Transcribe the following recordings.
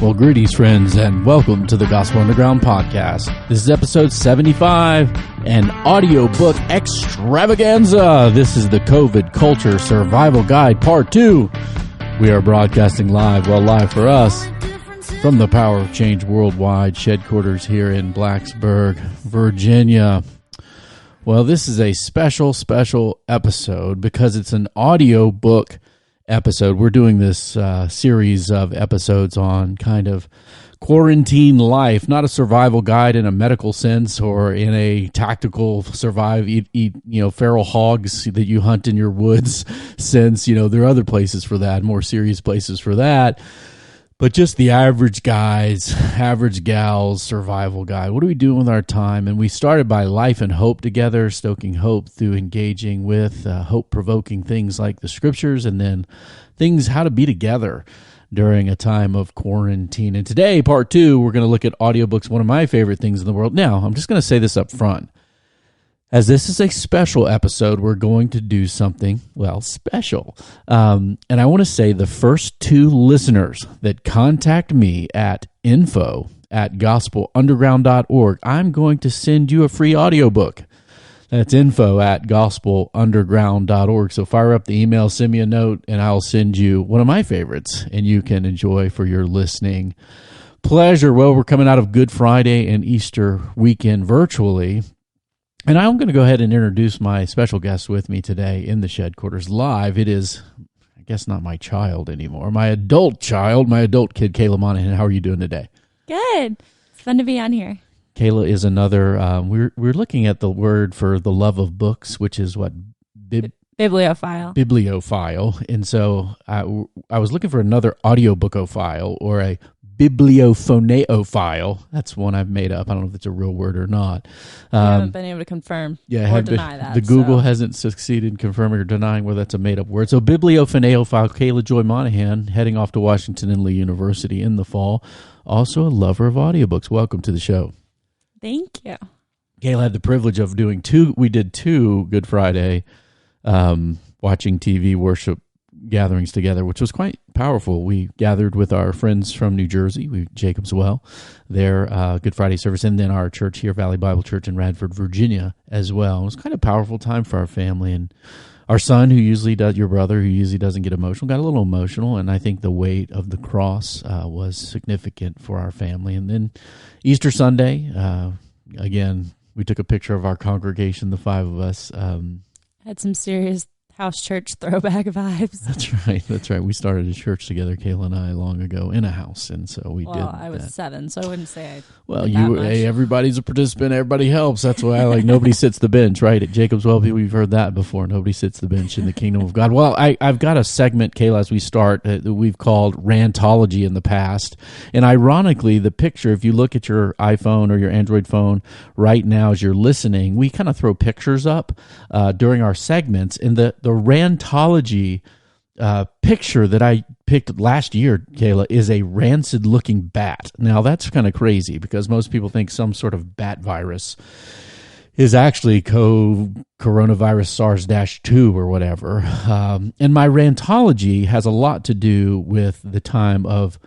Well, greetings, friends, and welcome to the Gospel Underground podcast. This is episode 75, an audiobook extravaganza. This is the COVID Culture Survival Guide, Part 2. We are broadcasting live, well, live for us, from the Power of Change Worldwide headquarters here in Blacksburg, Virginia. Well, this is a special episode because it's an audiobook episode. We're doing this series of episodes on kind of quarantine life, not a survival guide in a medical sense or in a tactical eat feral hogs that you hunt in your woods sense. There are other places for that, more serious places for that. But just the average guys, average gals, survival guide. What are we doing with our time? And we started by life and hope together, stoking hope through engaging with hope-provoking things like the scriptures, and then things how to be together during a time of quarantine. And today, part 2, we're going to look at audiobooks, one of my favorite things in the world. Now, I'm just going to say this up front. As this is a special episode, we're going to do something, special. And I want to say the first 2 listeners that contact me at info@gospelunderground.org, I'm going to send you a free audiobook. That's info@gospelunderground.org. So fire up the email, send me a note, and I'll send you one of my favorites, and you can enjoy for your listening pleasure. Well, we're coming out of Good Friday and Easter weekend virtually. And I'm going to go ahead and introduce my special guest with me today in the shed quarters live. It is, I guess, not my child anymore, my adult child, my adult kid, Kayla Monahan. How are you doing today? Good. It's fun to be on here. Kayla is another, we're looking at the word for the love of books, which is what? Bibliophile. Bibliophile. And so I was looking for another audiobookophile or a bibliophoneophile. That's one I've made up. I don't know if it's a real word or not. I haven't been able to confirm or deny that. The Google hasn't succeeded in confirming or denying whether that's a made-up word. So bibliophoneophile Kayla Joy Monahan, heading off to Washington and Lee University in the fall. Also a lover of audiobooks. Welcome to the show. Thank you. Kayla had the privilege of doing 2. We did 2 Good Friday watching TV worship gatherings together, which was quite powerful. We gathered with our friends from New Jersey, Jacob's Well, their Good Friday service, and then our church here, Valley Bible Church in Radford, Virginia, as well. It was kind of a powerful time for our family, and our son, your brother, who usually doesn't get emotional, got a little emotional, and I think the weight of the cross was significant for our family. And then Easter Sunday, again, we took a picture of our congregation, the 5 of us. Had some serious house church throwback vibes. That's right. We started a church together, Kayla and I, long ago in a house, and so we did. Well, I was 7, so I wouldn't say everybody's a participant. Everybody helps. That's why I like nobody sits the bench, right? At Jacob's Well, we've heard that before. Nobody sits the bench in the kingdom of God. Well, I've got a segment, Kayla, as we start that we've called Rantology in the past, and ironically, the picture, if you look at your iPhone or your Android phone right now as you're listening, we kind of throw pictures up during our segments, and the Rantology picture that I picked last year, Kayla, is a rancid-looking bat. Now, that's kind of crazy because most people think some sort of bat virus is actually coronavirus SARS-2 or whatever. And my Rantology has a lot to do with the time of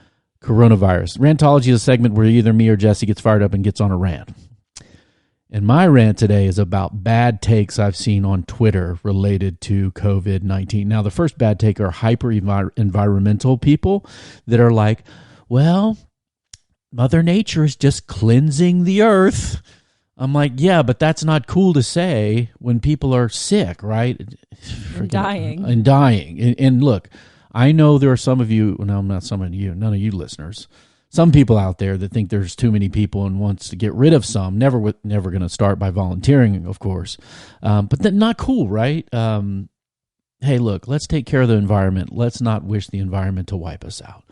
coronavirus. Rantology is a segment where either me or Jesse gets fired up and gets on a rant. And my rant today is about bad takes I've seen on Twitter related to COVID-19. Now, the first bad take are hyper-environmental people that are like, well, Mother Nature is just cleansing the earth. I'm like, yeah, but that's not cool to say when people are sick, right? And dying. And look, I know there are some of you, no, not some of you, none of you listeners, some people out there that think there's too many people and wants to get rid of some. Never going to start by volunteering, of course. But that's not cool, right? Hey, look, let's take care of the environment. Let's not wish the environment to wipe us out.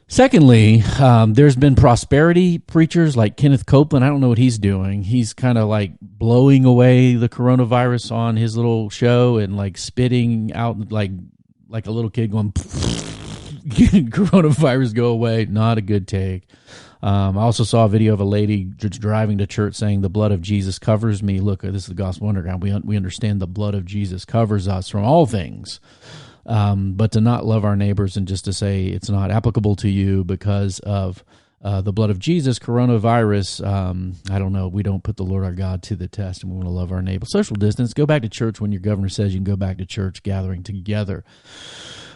Secondly, there's been prosperity preachers like Kenneth Copeland. I don't know what he's doing. He's kind of like blowing away the coronavirus on his little show and like spitting out like a little kid going, coronavirus go away. Not a good take. I also saw a video of a lady just driving to church saying, the blood of Jesus covers me. Look, this is the Gospel Underground. We understand the blood of Jesus covers us from all things. But to not love our neighbors and just to say it's not applicable to you because of the blood of Jesus, coronavirus, I don't know. We don't put the Lord our God to the test, and we want to love our neighbor. Social distance, go back to church when your governor says you can go back to church, gathering together.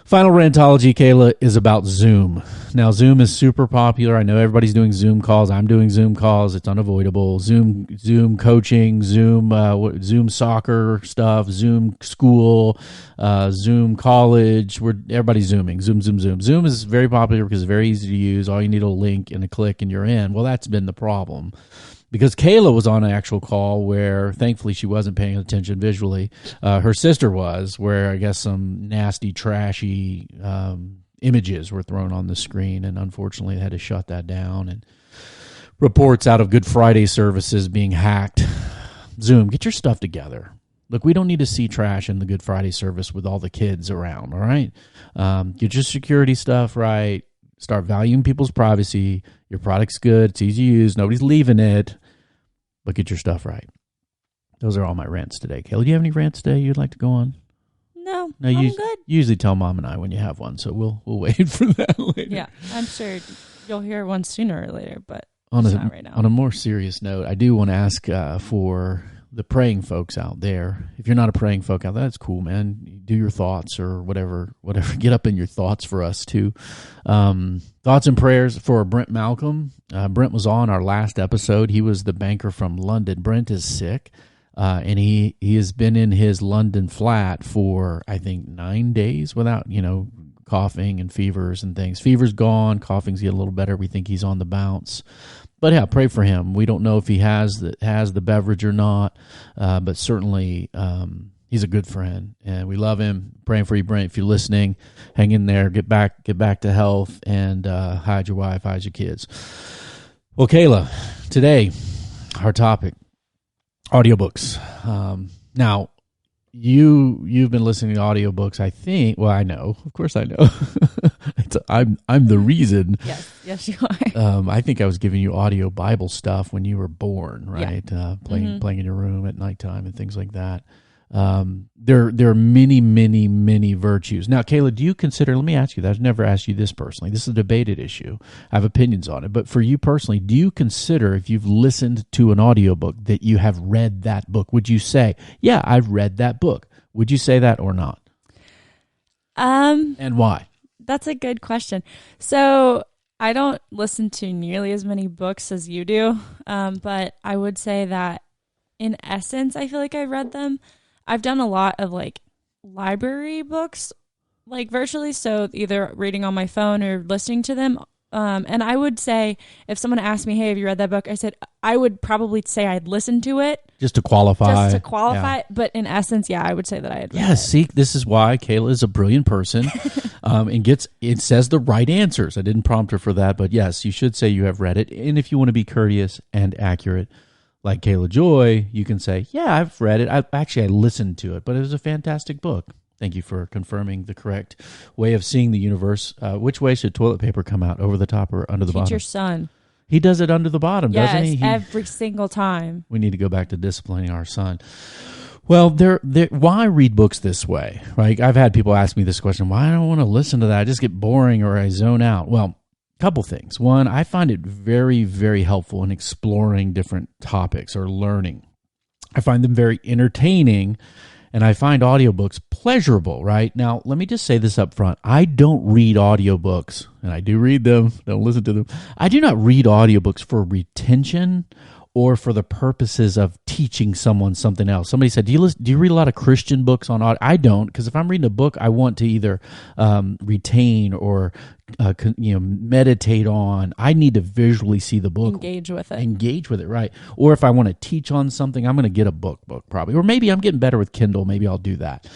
Final rantology, Kayla, is about Zoom. Now, Zoom is super popular. I know everybody's doing Zoom calls. I'm doing Zoom calls. It's unavoidable. Zoom coaching, Zoom soccer stuff, Zoom school, Zoom college. Everybody's Zooming. Zoom. Zoom is very popular because it's very easy to use. All you need a link and a click and you're in. Well, that's been the problem. Because Kayla was on an actual call where, thankfully, she wasn't paying attention visually. Her sister was, where I guess some nasty, trashy images were thrown on the screen, and unfortunately, they had to shut that down. And reports out of Good Friday services being hacked. Zoom, get your stuff together. Look, we don't need to see trash in the Good Friday service with all the kids around, all right? Get your security stuff right. Start valuing people's privacy. Your product's good. It's easy to use. Nobody's leaving it. But get your stuff right. Those are all my rants today. Kayla, do you have any rants today you'd like to go on? No, I'm good. You usually tell Mom and I when you have one, so we'll wait for that later. Yeah, I'm sure you'll hear one sooner or later, but not right now. On a more serious note, I do want to ask for the praying folks out there. If you're not a praying folk out there, that's cool, man. Do your thoughts or whatever. Get up in your thoughts for us too. Thoughts and prayers for Brent Malcolm. Brent was on our last episode. He was the banker from London. Brent is sick, and he has been in his London flat for, I think, 9 days without, coughing and fevers and things. Fever's gone. Coughing's getting a little better. We think he's on the bounce. But yeah, pray for him. We don't know if he has the beverage or not, but certainly he's a good friend, and we love him. Praying for you, Brent. If you're listening, hang in there. Get back to health, and hide your wife, hide your kids. Well, Kayla, today our topic: audiobooks. Now, you've been listening to audiobooks, I think. Well, I know. Of course I know. I'm the reason. Yes, you are. I think I was giving you audio Bible stuff when you were born, right? Yeah. Playing in your room at nighttime and things like that. There are many, many, many virtues. Now, Kayla, do you consider, let me ask you that. I've never asked you this personally. This is a debated issue. I have opinions on it. But for you personally, do you consider, if you've listened to an audiobook, that you have read that book? Would you say, yeah, I've read that book? Would you say that or not? And why? That's a good question. So I don't listen to nearly as many books as you do, but I would say that in essence, I feel like I read them. I've done a lot of library books, virtually, so either reading on my phone or listening to them. And I would say, if someone asked me, hey, have you read that book? I said, I would probably say I'd listen to it. Just to qualify. Yeah. But in essence, yeah, I would say that I had read it. Yeah, see, this is why Kayla is a brilliant person and it says the right answers. I didn't prompt her for that, but yes, you should say you have read it. And if you want to be courteous and accurate, like Kayla Joy, you can say, yeah, I've read it. I listened to it, but it was a fantastic book. Thank you for confirming the correct way of seeing the universe. Which way should toilet paper come out, over the top or under the bottom? Teach your son. He does it under the bottom, doesn't he? Yes, every single time. We need to go back to disciplining our son. Well, why read books this way? Right? I've had people ask me this question, why don't I want to listen to that? I just get boring or I zone out. Well, couple things. One, I find it very, very helpful in exploring different topics or learning. I find them very entertaining, and I find audiobooks pleasurable, right? Now, let me just say this up front. I don't read audiobooks, and I do read them. Don't listen to them. I do not read audiobooks for retention or for the purposes of teaching someone something else. Somebody said, do you read a lot of Christian books on audio? I don't, because if I'm reading a book, I want to either retain or meditate on. I need to visually see the book. Engage with it, right. Or if I want to teach on something, I'm going to get a book probably. Or maybe I'm getting better with Kindle. Maybe I'll do that.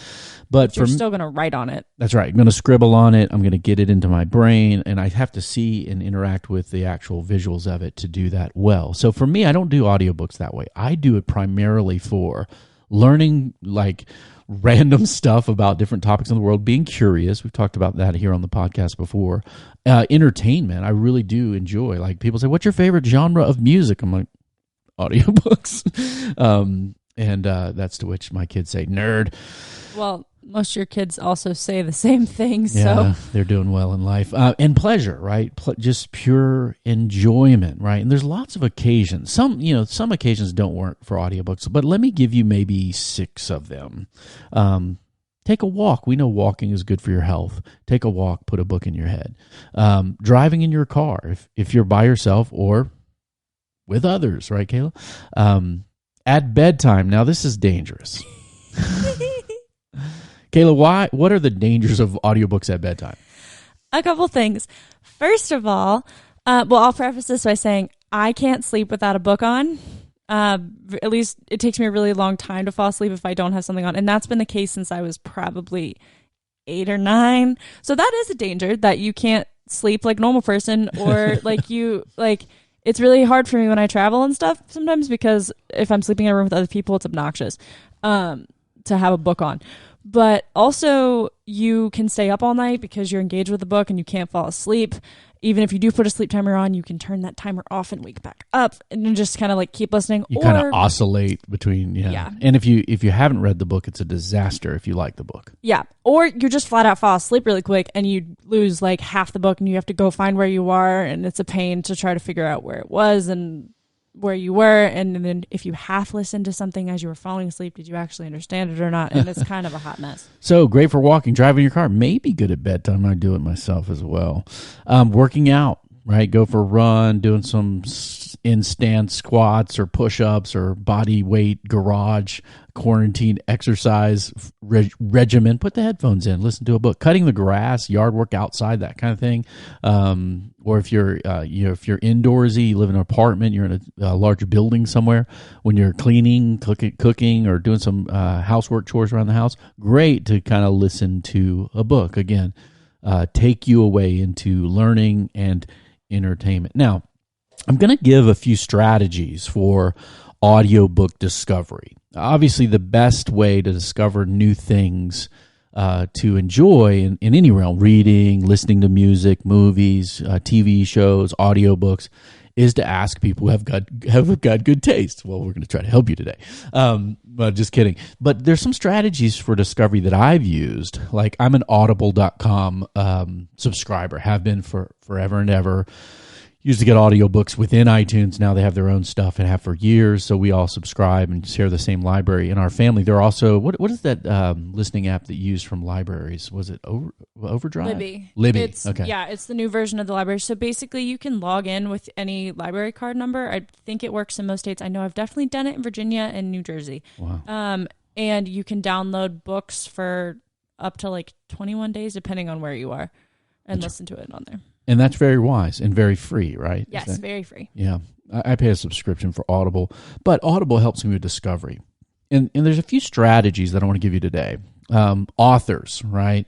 But you're still going to write on it. That's right. I'm going to scribble on it. I'm going to get it into my brain, and I have to see and interact with the actual visuals of it to do that well. So for me, I don't do audiobooks that way. I do it primarily for learning random stuff about different topics in the world, being curious. We've talked about that here on the podcast before. Entertainment, I really do enjoy. People say, what's your favorite genre of music? I'm like, audiobooks. And that's to which my kids say, nerd. Well, Most of your kids also say the same thing. Yeah, So they're doing well in life. And pleasure, right? Just pure enjoyment, right? And there's lots of occasions. Some occasions don't work for audiobooks, but let me give you maybe 6 of them. Take a walk. We know walking is good for your health. Take a walk, put a book in your head. Driving in your car, if you're by yourself or with others, right, Kayla? At bedtime. Now, this is dangerous. Kayla, what are the dangers of audiobooks at bedtime? a couple things. First of all, I'll preface this by saying I can't sleep without a book on. At least it takes me a really long time to fall asleep if I don't have something on. And that's been the case since I was probably 8 or 9. So that is a danger, that you can't sleep like a normal person, or it's really hard for me when I travel and stuff sometimes, because if I'm sleeping in a room with other people, it's obnoxious to have a book on. But also you can stay up all night because you're engaged with the book and you can't fall asleep. Even if you do put a sleep timer on, you can turn that timer off and wake back up and then just kind of like keep listening. You kind of oscillate between, yeah. And if you haven't read the book, it's a disaster if you like the book. Yeah. Or you just flat out fall asleep really quick and you lose like half the book and you have to go find where you are, and it's a pain to try to figure out where it was and where you were. And then if you half listened to something as you were falling asleep, did you actually understand it or not? And it's kind of a hot mess. So great for walking, driving your car, maybe good at bedtime. I do it myself as well. Working out, right? Go for a run, doing some in-stand squats or push-ups or body weight garage quarantine exercise regimen. Put the headphones in, listen to a book. Cutting the grass, yard work outside, that kind of thing. Or if you're indoorsy, you live in an apartment, you're in a larger building somewhere, when you're cleaning, cooking, or doing some housework chores around the house, great to kind of listen to a book. Again, take you away into learning and entertainment. Now, I'm going to give a few strategies for audiobook discovery. Obviously, the best way to discover new things to enjoy in any realm, reading, listening to music, movies, TV shows, audiobooks, is to ask people who have got good taste. Well, we're going to try to help you today. But just kidding. But there's some strategies for discovery that I've used. Like, I'm an audible.com subscriber, have been for forever and ever. Used to get audiobooks within iTunes. Now they have their own stuff and have for years. So we all subscribe and share the same library in our family. They're also, what is that listening app that you use from libraries? Was it Overdrive? Libby. Okay. Yeah, it's the new version of the library. So basically you can log in with any library card number. I think it works in most states. I know I've definitely done it in Virginia and New Jersey. Wow. And you can download books for up to like 21 days, depending on where you are, and listen to it on there. And that's very wise and very free, right? Yes, very free. Yeah. I pay a subscription for Audible, but Audible helps me with discovery. And there's a few strategies that I want to give you today. Authors, right?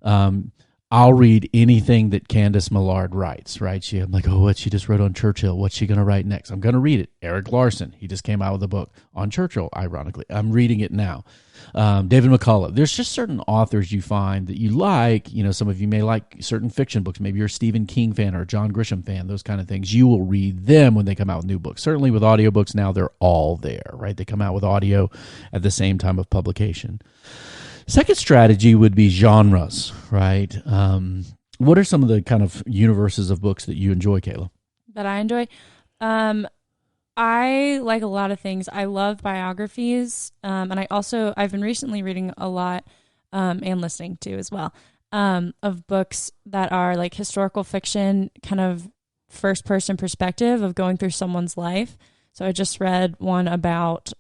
I'll read anything that Candice Maillard writes, right? I'm like, what she just wrote on Churchill. What's she going to write next? I'm going to read it. Erik Larson, he just came out with a book on Churchill, ironically. I'm reading it now. David McCullough. There's just certain authors you find that you like. Some of you may like certain fiction books. Maybe you're a Stephen King fan or a John Grisham fan, those kind of things. You will read them when they come out with new books. Certainly with audiobooks now, they're all there, right? They come out with audio at the same time of publication. Second strategy would be genres, right? What are some of the kind of universes of books that you enjoy, Kayla? That I enjoy? I like a lot of things. I love biographies, and I've been recently reading a lot, and listening to as well, of books that are like historical fiction, kind of first-person perspective of going through someone's life. So I just read one about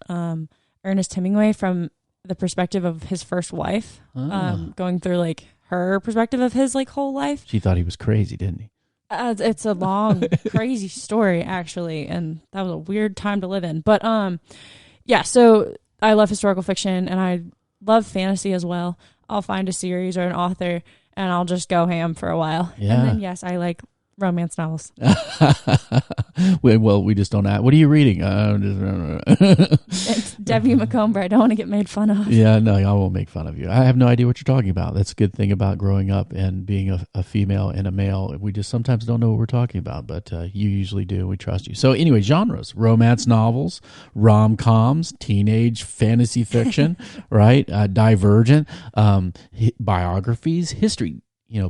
Ernest Hemingway from the perspective of his first wife, going through like her perspective of his like whole life. She thought he was crazy, didn't he? It's a long, crazy story, actually, and that was a weird time to live in. But yeah, so I love historical fiction, and I love fantasy as well. I'll find a series or an author, and I'll just go ham for a while. Yeah. And then, yes, I like romance novels. Well, we just don't ask. What are you reading? Debbie Macomber. I don't want to get made fun of. Yeah, no, I won't make fun of you. I have no idea what you're talking about. That's a good thing about growing up and being a female and a male. We just sometimes don't know what we're talking about, but you usually do. We trust you. So anyway, genres: romance novels, rom-coms, teenage fantasy fiction, right? Divergent, biographies, history.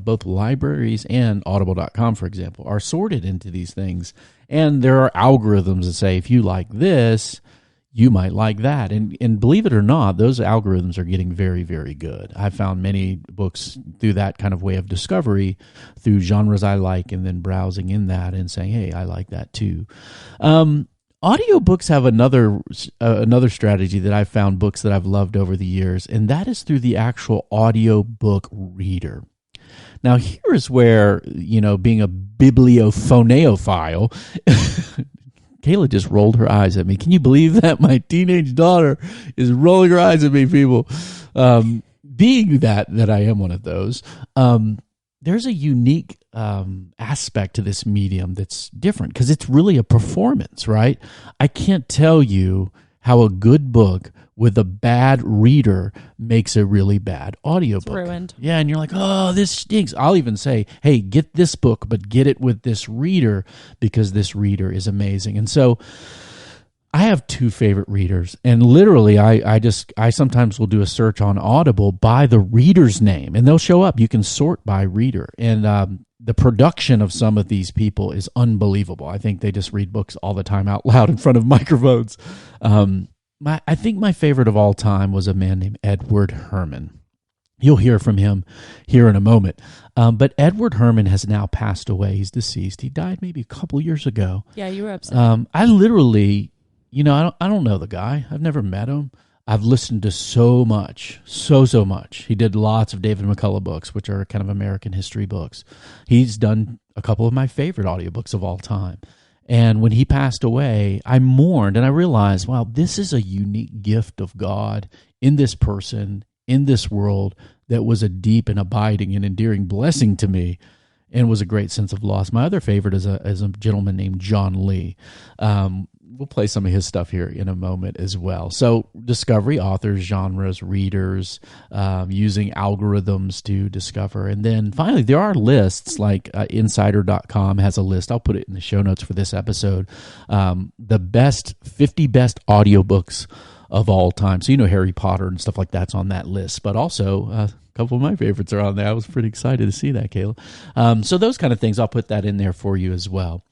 Both libraries and Audible.com, for example, are sorted into these things. And there are algorithms that say, if you like this, you might like that. And believe it or not, those algorithms are getting very, very good. I've found many books through that kind of way of discovery, through genres I like, and then browsing in that and saying, hey, I like that too. Audiobooks have another strategy that I've found books that I've loved over the years, and that is through the actual audiobook reader. Now, here is where, being a bibliophoneophile, Kayla just rolled her eyes at me. Can you believe that? My teenage daughter is rolling her eyes at me, people. Being that I am one of those, there's a unique aspect to this medium that's different because it's really a performance, right? I can't tell you how a good book with a bad reader makes a really bad audiobook. It's ruined. Yeah, and you're like, oh, this stinks. I'll even say, hey, get this book, but get it with this reader because this reader is amazing. And so I have two favorite readers, and literally I sometimes will do a search on Audible by the reader's name, and they'll show up. You can sort by reader, and the production of some of these people is unbelievable. I think they just read books all the time out loud in front of microphones. I think my favorite of all time was a man named Edward Herman. You'll hear from him here in a moment. But Edward Herman has now passed away. He's deceased. He died maybe a couple years ago. Yeah, you were upset. I literally, I don't know the guy. I've never met him. I've listened to so much. He did lots of David McCullough books, which are kind of American history books. He's done a couple of my favorite audiobooks of all time. And when he passed away, I mourned and I realized, wow, this is a unique gift of God in this person, in this world, that was a deep and abiding and endearing blessing to me and was a great sense of loss. My other favorite is a gentleman named John Lee. We'll play some of his stuff here in a moment as well. So discovery, authors, genres, readers, using algorithms to discover. And then finally, there are lists like Insider.com has a list. I'll put it in the show notes for this episode. The 50 best audiobooks of all time. So, Harry Potter and stuff like that's on that list. But also, a couple of my favorites are on there. I was pretty excited to see that, Kayla. So those kind of things, I'll put that in there for you as well.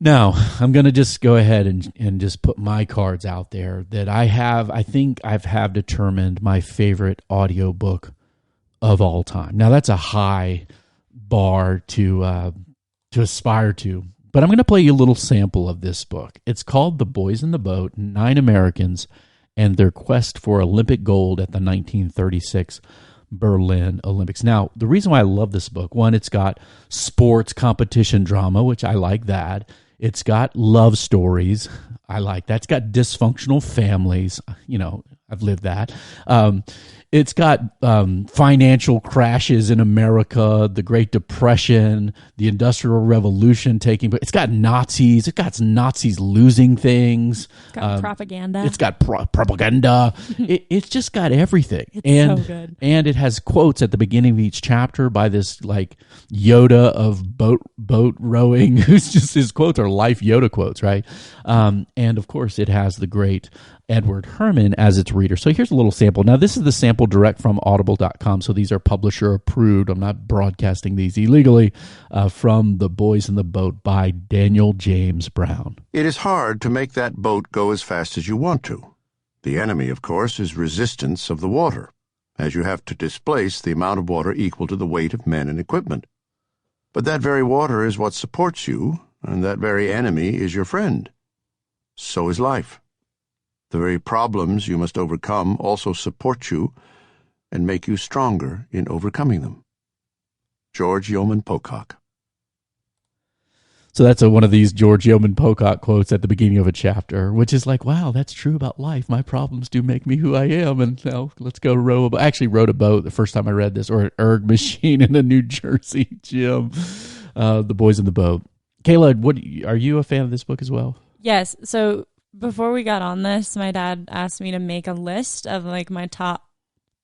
Now, I'm going to just go ahead and just put my cards out there that I think I've determined my favorite audiobook of all time. Now, that's a high bar to aspire to, but I'm going to play you a little sample of this book. It's called The Boys in the Boat, 9 Americans and Their Quest for Olympic Gold at the 1936 Berlin Olympics. Now, the reason why I love this book, one, it's got sports competition drama, which I like that. It's got love stories. I like that. It's got dysfunctional families. I've lived that. It's got financial crashes in America, the Great Depression, the Industrial Revolution taking place. It's got Nazis. It's got Nazis losing things. It's got propaganda. It's got propaganda. It's just got everything. It's so good. And it has quotes at the beginning of each chapter by this like Yoda of boat rowing. Who's just, his quotes are life Yoda quotes, right? And of course, it has the great Edward Herman as its reader. So here's a little sample. Now, this is the sample direct from Audible.com, so these are publisher approved. I'm not broadcasting these illegally. From The Boys in the Boat by Daniel James Brown. It is hard to make that boat go as fast as you want to. The enemy, of course, is resistance of the water, as you have to displace the amount of water equal to the weight of men and equipment. But that very water is what supports you, and that very enemy is your friend. So is life. The very problems you must overcome also support you and make you stronger in overcoming them. George Yeoman Pocock. So that's one of these George Yeoman Pocock quotes at the beginning of a chapter, which is like, wow, that's true about life. My problems do make me who I am. And now let's go row a boat. I actually rowed a boat the first time I read this, or an erg machine in a New Jersey gym. The Boys in the Boat. Kayla, are you a fan of this book as well? Yes. So before we got on this, my dad asked me to make a list of like my top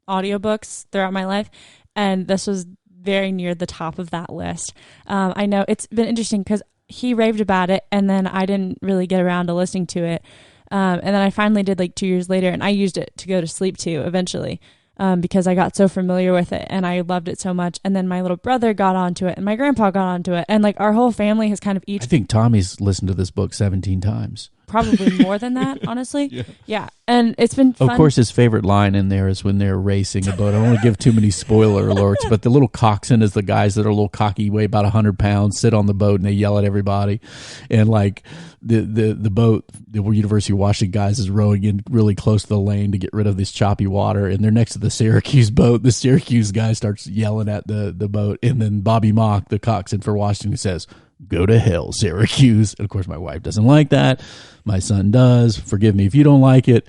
audiobooks throughout my life, and this was very near the top of that list. I know it's been interesting because he raved about it, and then I didn't really get around to listening to it. And then I finally did like 2 years later, and I used it to go to sleep to eventually. Because I got so familiar with it and I loved it so much. And then my little brother got onto it and my grandpa got onto it. And like our whole family has kind of each... I think Tommy's listened to this book 17 times. Probably more than that, honestly. Yeah. And it's been fun. Of course, his favorite line in there is when they're racing a boat. I don't want to give too many spoiler alerts, but the little coxswain is the guys that are a little cocky, weigh about 100 pounds, sit on the boat, and they yell at everybody. And like the boat, the University of Washington guys is rowing in really close to the lane to get rid of this choppy water, and they're next to the Syracuse boat. The Syracuse guy starts yelling at the boat, and then Bobby Mock, the coxswain for Washington, says, "Go to hell, Syracuse." And of course, my wife doesn't like that. My son does. Forgive me if you don't like it,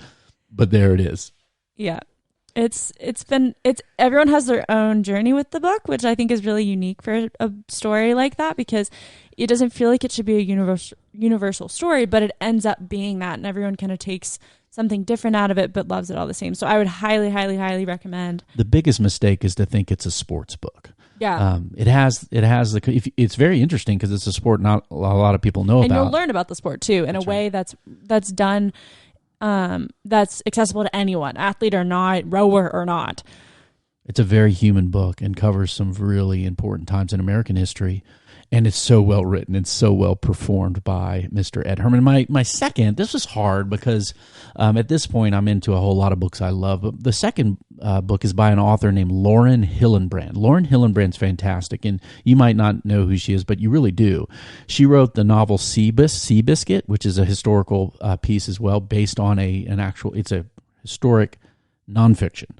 but there it is. Yeah. It's everyone has their own journey with the book, which I think is really unique for a story like that, because it doesn't feel like it should be a universal story, but it ends up being that, and everyone kind of takes something different out of it, but loves it all the same. So I would highly, highly, highly recommend. The biggest mistake is to think it's a sports book. Yeah. It's very interesting because it's a sport not a lot of people know about. And you'll learn about the sport too in a way that's done, that's accessible to anyone, athlete or not, rower or not. It's a very human book and covers some really important times in American history. And it's so well written and so well performed by Mr. Ed Herman. My second, this was hard because at this point I'm into a whole lot of books I love. But the second book is by an author named Lauren Hillanbrand. Lauren Hillenbrand's fantastic, and you might not know who she is, but you really do. She wrote the novel Biscuit, which is a historical piece as well, based on it's a historic nonfiction,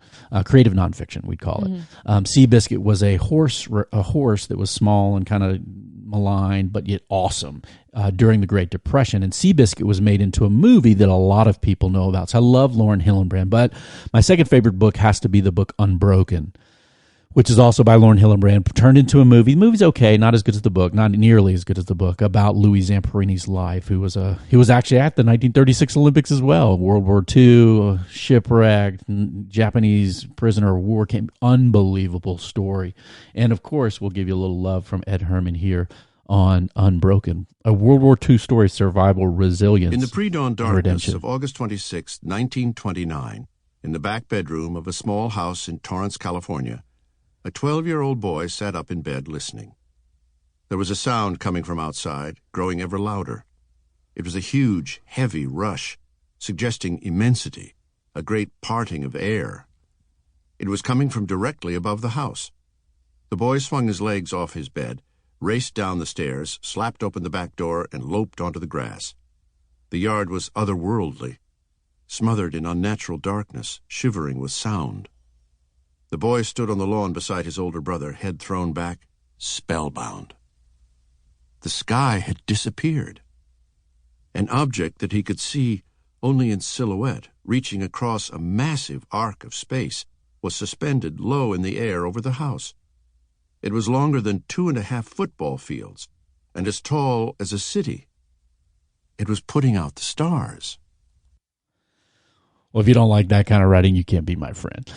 creative nonfiction, we'd call it. Seabiscuit was a horse that was small and kind of maligned, but yet awesome during the Great Depression. And Seabiscuit was made into a movie that a lot of people know about. So I love Lauren Hillenbrand, but my second favorite book has to be the book Unbroken, which is also by Lauren Hillenbrand, turned into a movie. The movie's okay, not as good as the book, not nearly as good as the book, about Louis Zamperini's life, he was actually at the 1936 Olympics as well, World War II, shipwrecked, Japanese prisoner of war camp, unbelievable story. And of course, we'll give you a little love from Ed Herman here on Unbroken, a World War II story, survival, resilience, in the pre-dawn darkness redemption. of August 26, 1929, in the back bedroom of a small house in Torrance, California, a 12-year-old boy sat up in bed listening. There was a sound coming from outside, growing ever louder. It was a huge, heavy rush, suggesting immensity, a great parting of air. It was coming from directly above the house. The boy swung his legs off his bed, raced down the stairs, slapped open the back door, and loped onto the grass. The yard was otherworldly, smothered in unnatural darkness, shivering with sound. The boy stood on the lawn beside his older brother, head thrown back, spellbound. The sky had disappeared. An object that he could see only in silhouette, reaching across a massive arc of space, was suspended low in the air over the house. It was longer than 2.5 football fields, and as tall as a city. It was putting out the stars. Well, if you don't like that kind of writing, you can't be my friend.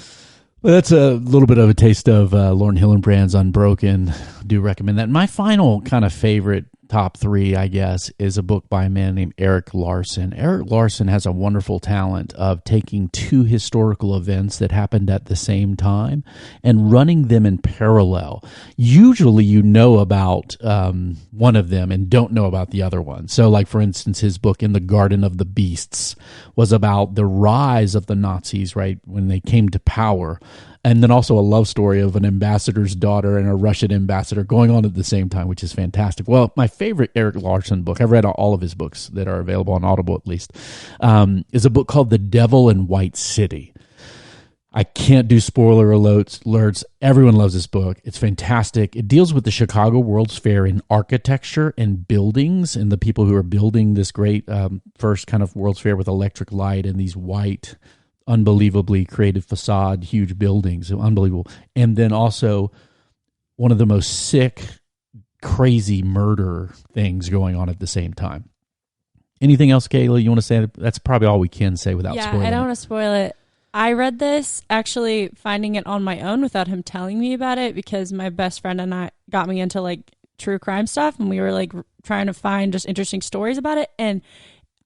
Well, that's a little bit of a taste of Lauren Hillenbrand's Unbroken. I do recommend that. My final kind of favorite top three, I guess, is a book by a man named Erik Larson. Erik Larson has a wonderful talent of taking two historical events that happened at the same time and running them in parallel. Usually you know about one of them and don't know about the other one. So like, for instance, his book In the Garden of the Beasts was about the rise of the Nazis, right, when they came to power. And then also a love story of an ambassador's daughter and a Russian ambassador going on at the same time, which is fantastic. Well, my favorite Erik Larson book, I've read all of his books that are available on Audible at least, is a book called The Devil in White City. I can't do spoiler alerts. Everyone loves this book. It's fantastic. It deals with the Chicago World's Fair in architecture and buildings and the people who are building this great first kind of World's Fair with electric light and these white, unbelievably creative facade, huge buildings, unbelievable. And then also one of the most sick, crazy murder things going on at the same time. Anything else, Kayla, you want to say? That's probably all we can say without spoiling I don't it. want to spoil it. I read this actually finding it on my own without him telling me about it, because my best friend and I got me into like true crime stuff, and we were like trying to find just interesting stories about it. And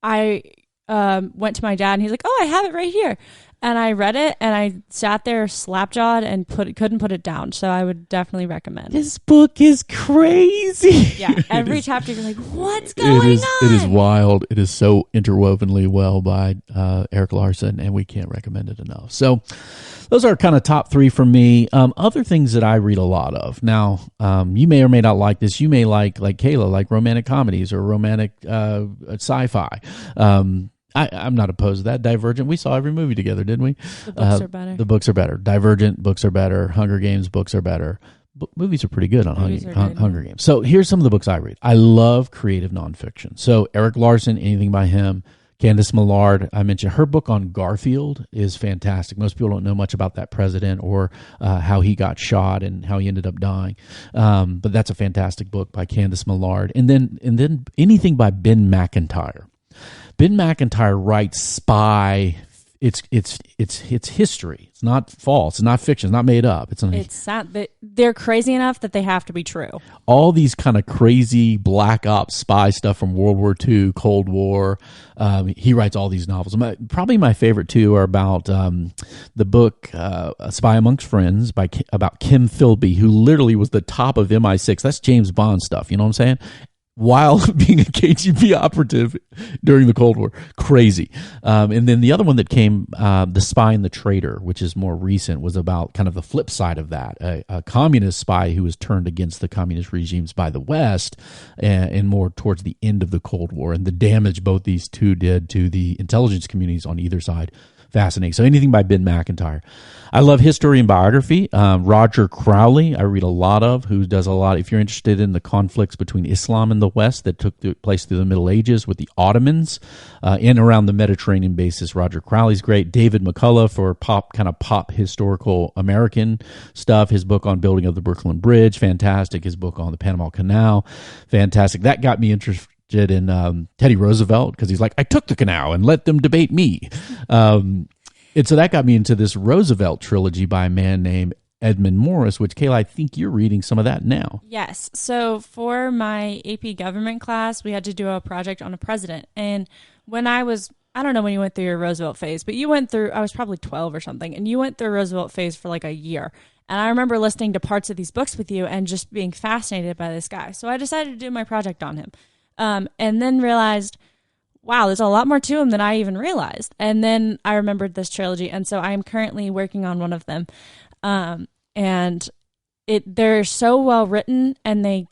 I went to my dad and he's like, oh, I have it right here. And I read it and I sat there slapjawed and couldn't put it down. So I would definitely recommend. This book is crazy. Yeah, every chapter you're like, what's going on? It is wild. It is so interwovenly well by Erik Larson, and we can't recommend it enough. So those are kind of top 3 for me. Other things that I read a lot of. Now, you may or may not like this. You may like Kayla, like romantic comedies or romantic sci-fi. I'm not opposed to that. Divergent, we saw every movie together, didn't we? The books are better. The books are better. Divergent, books are better. Hunger Games, books are better. Movies are pretty good on Hunger Games. So here's some of the books I read. I love creative nonfiction. So Erik Larson, anything by him. Candice Maillard, I mentioned her book on Garfield is fantastic. Most people don't know much about that president or how he got shot and how he ended up dying. But that's a fantastic book by Candice Maillard. And then anything by Ben McIntyre. Ben McIntyre writes spy. It's history. It's not false. It's not fiction. It's not made up. It's sad. They're crazy enough that they have to be true. All these kind of crazy black ops spy stuff from World War II, Cold War. He writes all these novels. Probably my favorite two are about the book A Spy Amongst Friends about Kim Philby, who literally was the top of MI6. That's James Bond stuff. You know what I'm saying? While being a KGB operative during the Cold War. Crazy. And then the other one that came, The Spy and the Traitor, which is more recent, was about kind of the flip side of that. A communist spy who was turned against the communist regimes by the West and more towards the end of the Cold War, and the damage both these two did to the intelligence communities on either side. Fascinating. So anything by Ben McIntyre. I love history and biography. Roger Crowley, I read a lot of, who does a lot. If you're interested in the conflicts between Islam and the West that took place through the Middle Ages with the Ottomans and around the Mediterranean basis, Roger Crowley's great. David McCullough for pop historical American stuff. His book on building of the Brooklyn Bridge, fantastic. His book on the Panama Canal, fantastic. That got me interested in Teddy Roosevelt, because he's like, I took the canal and let them debate me. And so that got me into this Roosevelt trilogy by a man named Edmund Morris, which, Kayla, I think you're reading some of that now. Yes. So for my AP government class, we had to do a project on a president. And when I don't know when you went through your Roosevelt phase, but I was probably 12 or something, and you went through Roosevelt phase for like a year. And I remember listening to parts of these books with you and just being fascinated by this guy. So I decided to do my project on him. And then realized, wow, there's a lot more to him than I even realized. And then I remembered this trilogy, and so I'm currently working on one of them. And they're so well written, and they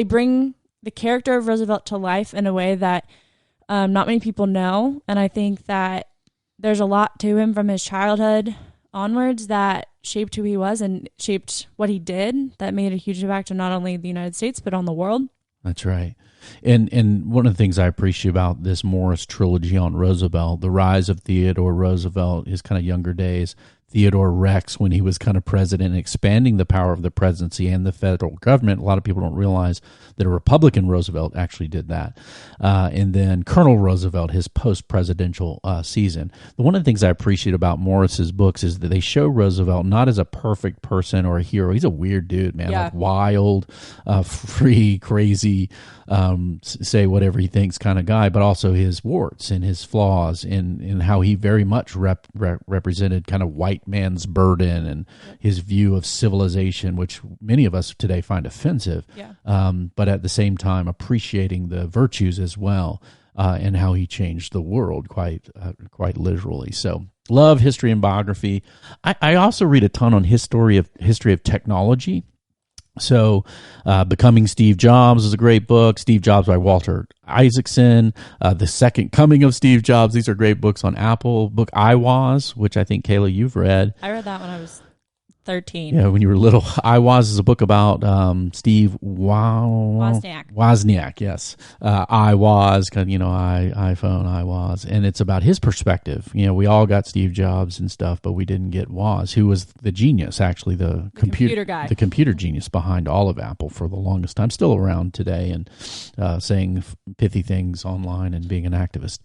bring the character of Roosevelt to life in a way that not many people know. And I think that there's a lot to him from his childhood onwards that shaped who he was and shaped what he did, that made a huge impact on not only the United States but on the world. That's right. And one of the things I appreciate about this Morris trilogy on Roosevelt, the rise of Theodore Roosevelt, his kind of younger days, Theodore Rex when he was kind of president, expanding the power of the presidency and the federal government. A lot of people don't realize that a Republican Roosevelt actually did that. And then Colonel Roosevelt, his post-presidential season. One of the things I appreciate about Morris's books is that they show Roosevelt not as a perfect person or a hero. He's a weird dude, man. Yeah. Like wild, free, crazy, say whatever he thinks kind of guy, but also his warts and his flaws and how he very much represented kind of white man's burden and his view of civilization, which many of us today find offensive, but at the same time appreciating the virtues as well, and how he changed the world quite literally. So love history and biography. I also read a ton on history of technology. So Becoming Steve Jobs is a great book. Steve Jobs by Walter Isaacson. The Second Coming of Steve Jobs. These are great books on Apple. Book I Was, which I think, Kayla, you've read. I read that when I was 13. Yeah, when you were little. I Was is a book about Steve Wozniak, yes. I Was, iPhone, I Was. And it's about his perspective. We all got Steve Jobs and stuff, but we didn't get Woz, who was the genius, actually, the computer guy. The computer genius behind all of Apple for the longest time. Still around today and saying pithy things online and being an activist.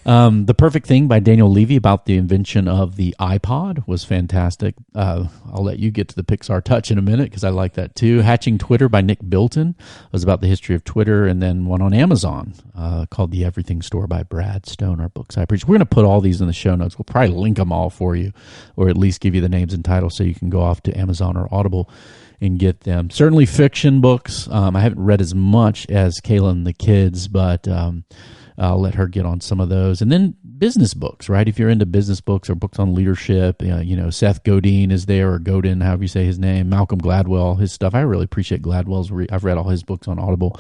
The Perfect Thing by Daniel Levy about the invention of the iPod was fantastic. I'll let you get to the Pixar touch in a minute because I like that too. Hatching Twitter by Nick Bilton was about the history of Twitter, and then one on Amazon called The Everything Store by Brad Stone, our books I preach. We're going to put all these in the show notes. We'll probably link them all for you, or at least give you the names and titles so you can go off to Amazon or Audible and get them. Certainly fiction books. I haven't read as much as Kayla and the kids, but I'll let her get on some of those. And then business books, right? If you're into business books or books on leadership, Seth Godin is there, or Godin, however you say his name, Malcolm Gladwell, his stuff. I really appreciate Gladwell's. I've read all his books on Audible.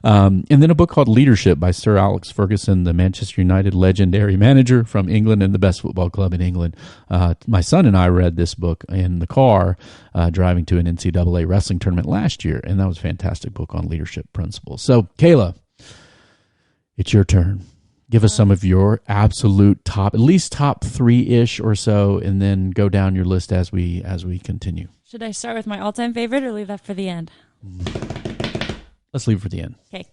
And then a book called Leadership by Sir Alex Ferguson, the Manchester United legendary manager from England and the best football club in England. My son and I read this book in the car driving to an NCAA wrestling tournament last year, and that was a fantastic book on leadership principles. So, Kayla, it's your turn. Give us some of your absolute top, at least top 3-ish or so, and then go down your list as we continue. Should I start with my all-time favorite or leave that for the end? Let's leave it for the end. Okay.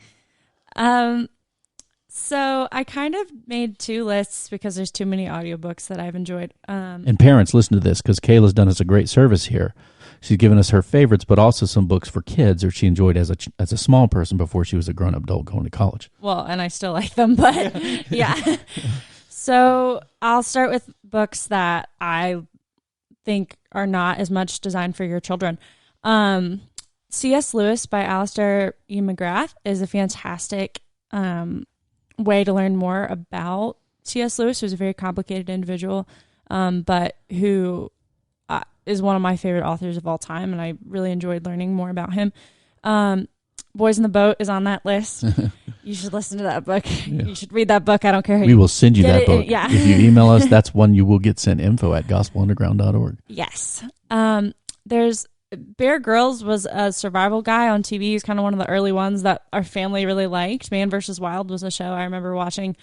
So I kind of made 2 lists because there's too many audiobooks that I've enjoyed. And parents, listen to this because Kayla's done us a great service here. She's given us her favorites, but also some books for kids or she enjoyed as a small person before she was a grown-up adult going to college. Well, and I still like them, but yeah. So I'll start with books that I think are not as much designed for your children. C.S. Lewis by Alister E. McGrath is a fantastic way to learn more about C.S. Lewis, who's a very complicated individual, but who is one of my favorite authors of all time, and I really enjoyed learning more about him. Boys in the Boat is on that list. You should listen to that book. Yeah. You should read that book. I don't care how we will send you that book. Yeah. If you email us, that's one you will get sent info@gospelunderground.org. Yes. There's Bear Grylls was a survival guy on TV. He's kind of one of the early ones that our family really liked. Man vs. Wild was a show I remember watching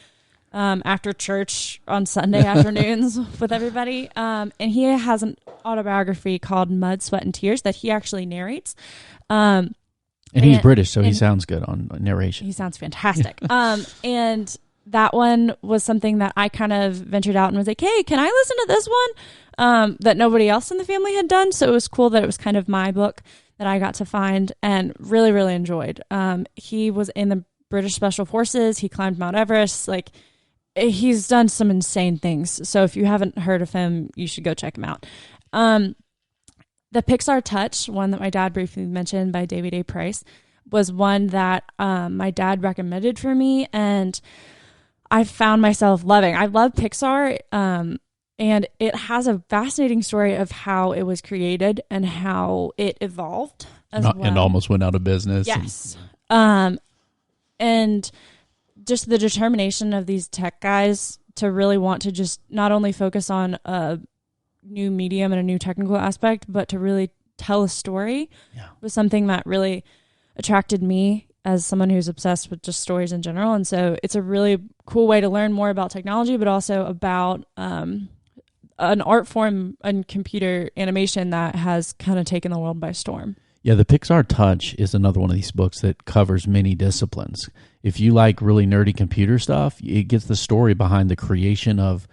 after church on Sunday afternoons with everybody. And he has an autobiography called Mud, Sweat, and Tears that he actually narrates. And he's British, so he sounds good on narration. He sounds fantastic. And that one was something that I kind of ventured out and was like, hey, can I listen to this one? That nobody else in the family had done. So it was cool that it was kind of my book that I got to find and really, really enjoyed. He was in the British Special Forces. He climbed Mount Everest. He's done some insane things. So if you haven't heard of him, you should go check him out. The Pixar Touch, one that my dad briefly mentioned by David A. Price, was one that my dad recommended for me, and I found myself loving. I love Pixar, and it has a fascinating story of how it was created and how it evolved as well. And almost went out of business. Yes. And just the determination of these tech guys to really want to just not only focus on a new medium and a new technical aspect, but to really tell a story was something that really attracted me as someone who's obsessed with just stories in general. And so it's a really cool way to learn more about technology, but also about an art form and computer animation that has kind of taken the world by storm. Yeah, the Pixar Touch is another one of these books that covers many disciplines. If you like really nerdy computer stuff, it gets the story behind the creation of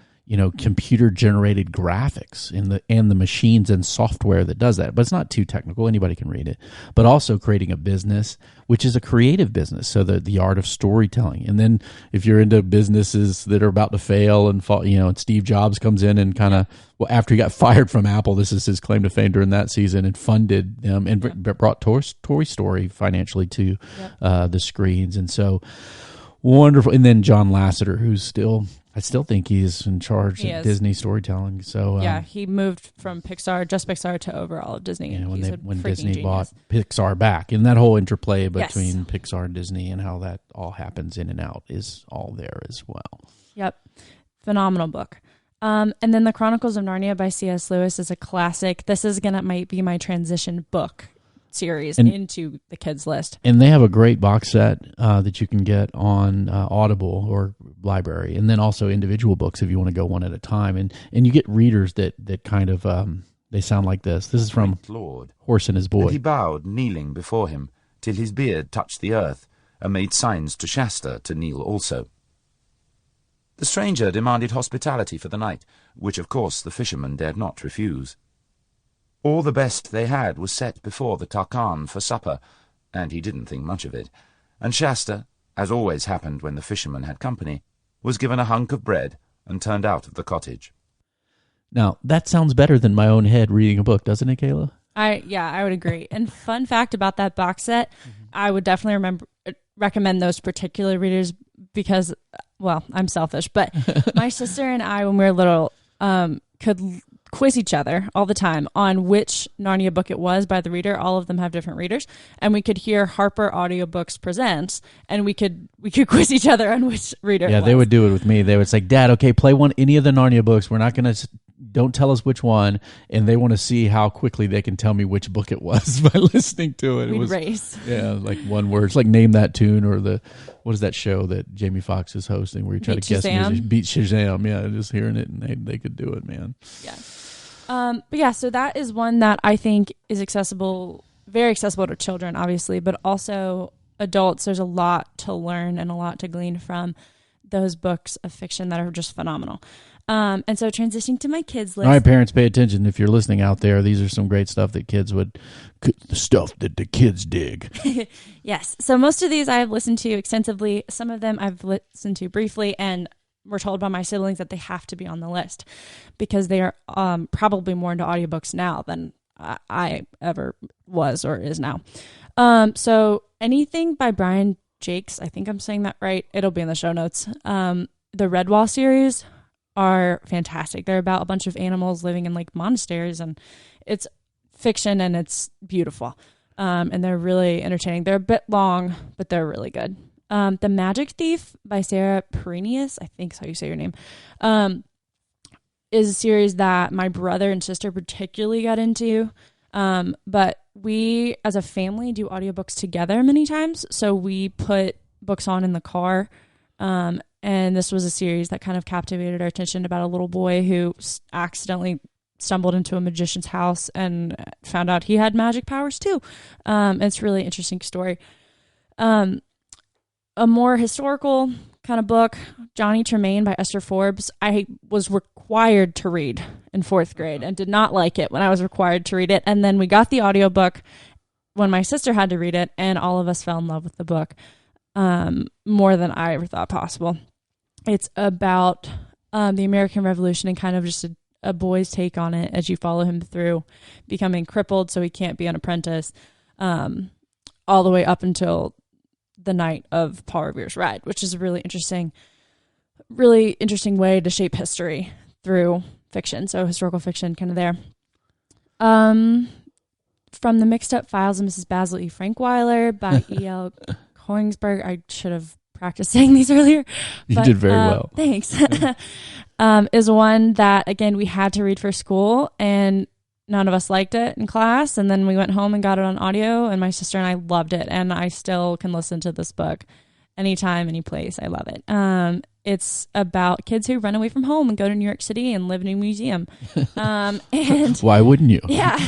computer-generated graphics and the machines and software that does that. But it's not too technical. Anybody can read it. But also creating a business, which is a creative business, so the art of storytelling. And then if you're into businesses that are about to fail and fall, and Steve Jobs comes in and kind of, after he got fired from Apple, this is his claim to fame during that season, and funded them and brought Toy Story financially to the screens. And so wonderful. And then John Lasseter, who's I still think he's in charge of Disney storytelling. So he moved from just Pixar to overall of Disney. When Disney bought Pixar back, and that whole interplay between Pixar and Disney and how that all happens in and out is all there as well. Yep, phenomenal book. And then The Chronicles of Narnia by C.S. Lewis is a classic. This is might be my transition book series into the kids list. And they have a great box set that you can get on Audible or library, and then also individual books if you want to go one at a time. And you get readers that kind of they sound like this. This is from Lord. Horse and His Boy. And he bowed, kneeling before him, till his beard touched the earth, and made signs to Shasta to kneel also. The stranger demanded hospitality for the night, which of course the fisherman dared not refuse. All the best they had was set before the Tarkan for supper, and he didn't think much of it, and Shasta, as always happened when the fisherman had company, was given a hunk of bread and turned out of the cottage. Now, that sounds better than my own head reading a book, doesn't it, Kayla? I would agree. And fun fact about that box set, I would definitely recommend those particular readers because, well, I'm selfish, but my sister and I, when we were little, could quiz each other all the time on which Narnia book it was by the reader. All of them have different readers, and we could hear Harper Audiobooks Presents, and we could quiz each other on which reader. Yeah, it was. they would do it with me. They would say, "Dad, okay, play any of the Narnia books. We're not going to. Don't tell us which one." And they want to see how quickly they can tell me which book it was by listening to it. We'd race. Yeah, like one word. It's like Name That Tune, or what is that show that Jamie Foxx is hosting where you try to guess music? Beat Shazam. Yeah, just hearing it, and they could do it, man. Yeah. But yeah, so that is one that I think is accessible, very accessible to children, obviously, but also adults. There's a lot to learn and a lot to glean from those books of fiction that are just phenomenal. And so transitioning to my kids list. All right, parents, pay attention. If you're listening out there, these are some great stuff that stuff that the kids dig. Yes. So most of these I have listened to extensively. Some of them I've listened to briefly, and we're told by my siblings that they have to be on the list because they are probably more into audiobooks now than I ever was or is now. So anything by Brian Jakes, I think I'm saying that right. It'll be in the show notes. The Redwall series are fantastic. They're about a bunch of animals living in like monasteries, and it's fiction and it's beautiful. And they're really entertaining. They're a bit long, but they're really good. The Magic Thief by Sarah Perenius, I think is how you say your name, is a series that my brother and sister particularly got into. But we, as a family, do audiobooks together many times. So we put books on in the car. And this was a series that kind of captivated our attention about a little boy who accidentally stumbled into a magician's house and found out he had magic powers too. It's a really interesting story. A more historical kind of book, Johnny Tremain by Esther Forbes, I was required to read in 4th grade and did not like it when I was required to read it. And then we got the audiobook when my sister had to read it, and all of us fell in love with the book more than I ever thought possible. It's about the American Revolution and kind of just a boy's take on it as you follow him through becoming crippled so he can't be an apprentice, all the way up until the night of Paul Revere's ride, which is a really interesting way to shape history through fiction. So historical fiction kind of there. From the Mixed Up Files of Mrs. Basil E. Frankweiler by E.L. Koenigsberg. I should have practiced saying these earlier. You did very well. Thanks. Is one that, again, we had to read for school, and none of us liked it in class. And then we went home and got it on audio, and my sister and I loved it. And I still can listen to this book anytime, any place. I love it. It's about kids who run away from home and go to New York City and live in a museum. And why wouldn't you? Yeah.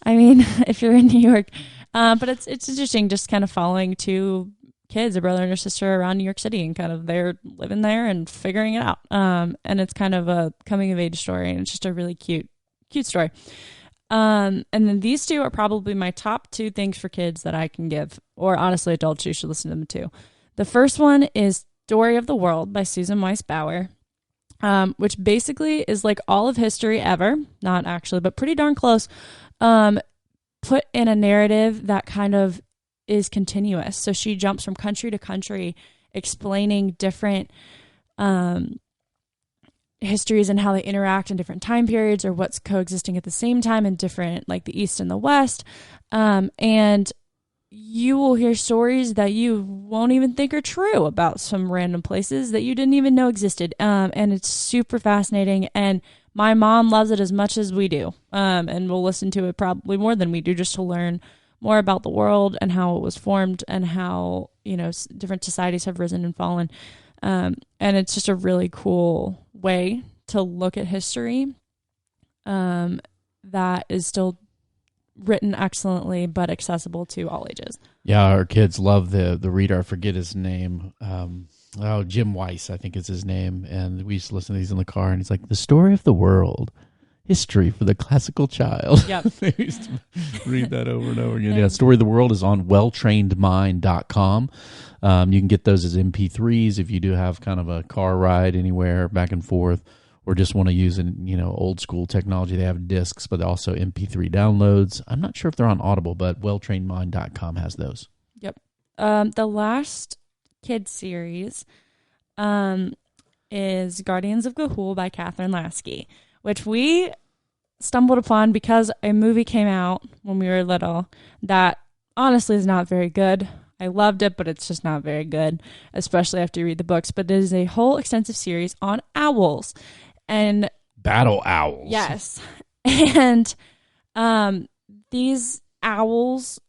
I mean, if you're in New York. But it's interesting just kind of following two kids, a brother and a sister, around New York City, and kind of they're living there and figuring it out. And it's kind of a coming of age story, and it's just a really cute story. And then these two are probably my top 2 things for kids that I can give, or honestly adults, you should listen to them too. The first one is Story of the World by Susan Weiss Bauer, which basically is like all of history ever, not actually, but pretty darn close, put in a narrative that kind of is continuous. So she jumps from country to country, explaining different histories and how they interact in different time periods, or what's coexisting at the same time in different, like the East and the West. And you will hear stories that you won't even think are true about some random places that you didn't even know existed. And it's super fascinating. And my mom loves it as much as we do. And we'll listen to it probably more than we do just to learn more about the world and how it was formed and how, different societies have risen and fallen. And it's just a really cool way to look at history that is still written excellently but accessible to all ages. Yeah, our kids love the reader. I forget his name. Jim Weiss, I think is his name. And we used to listen to these in the car, and he's like, The Story of the World, History for the Classical Child. Yep. They used to read that over and over again. Yeah, Story of the World is on welltrainedmind.com. You can get those as MP3s if you do have kind of a car ride anywhere back and forth, or just want to use old school technology. They have discs, but also MP3 downloads. I'm not sure if they're on Audible, but welltrainedmind.com has those. Yep. The last kids series is Guardians of Ga'Hoole by Catherine Lasky, which we stumbled upon because a movie came out when we were little that honestly is not very good. I loved it, but it's just not very good, especially after you read the books. But it is a whole extensive series on owls. And battle owls. Yes. And these owls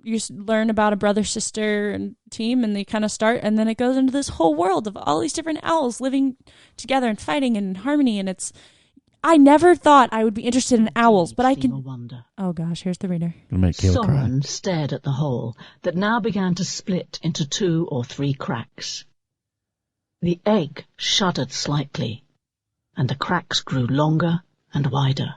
you learn about a brother-sister and team, and they kind of start, and then it goes into this whole world of all these different owls living together and fighting in harmony. And I never thought I would be interested in owls, but I can. Wonder. Oh gosh, here's the reader. Gonna make Kayla Someone cry. stared at the hole that now began to split into 2 or 3 cracks. The egg shuddered slightly, and the cracks grew longer and wider.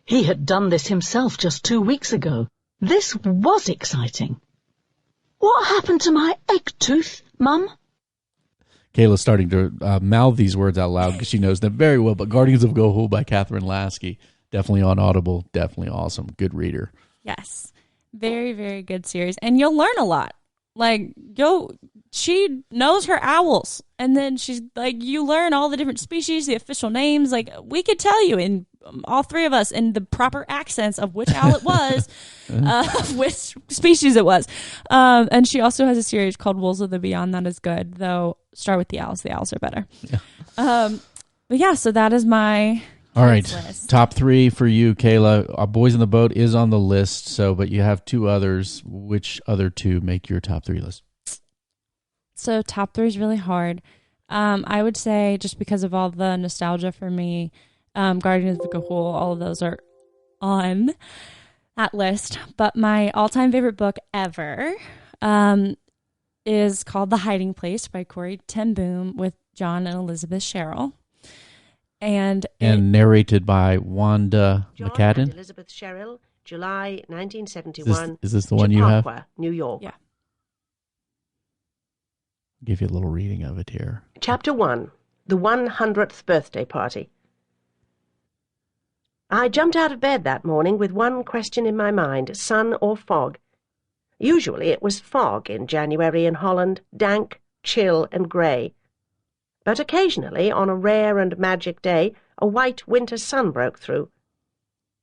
He had done this himself just 2 weeks ago. This was exciting. What happened to my egg tooth, Mum? Kayla's starting to mouth these words out loud because she knows them very well. But Guardians of Ga'Hoole by Catherine Lasky, definitely on Audible, definitely awesome. Good reader. Yes. Very, very good series. And you'll learn a lot. She knows her owls. And then she's like, you learn all the different species, the official names. Like, we could tell you in all 3 of us in the proper accents of which owl it was, which species it was. And she also has a series called Wolves of the Beyond that is good, though start with the owls. The owls are better. Yeah. But yeah, so that is my all right list. Top 3 for you, Kayla. Boys in the Boat is on the list, but you have 2 others. Which other 2 make your top 3 list? So top 3 is really hard. I would say just because of all the nostalgia for me, Guardians of Ga'Hoole, all of those are on that list. But my all-time favorite book ever is called The Hiding Place by Corrie ten Boom with John and Elizabeth Sherrill. And narrated by Wanda John McCadden. and Elizabeth Sherrill, July 1971. Is this the one you have? Chappaqua, New York. Yeah. Give you a little reading of it here. Chapter 1. The 100th Birthday Party. I jumped out of bed that morning with one question in my mind, sun or fog. Usually it was fog in January in Holland, dank, chill and grey. But occasionally, on a rare and magic day, a white winter sun broke through.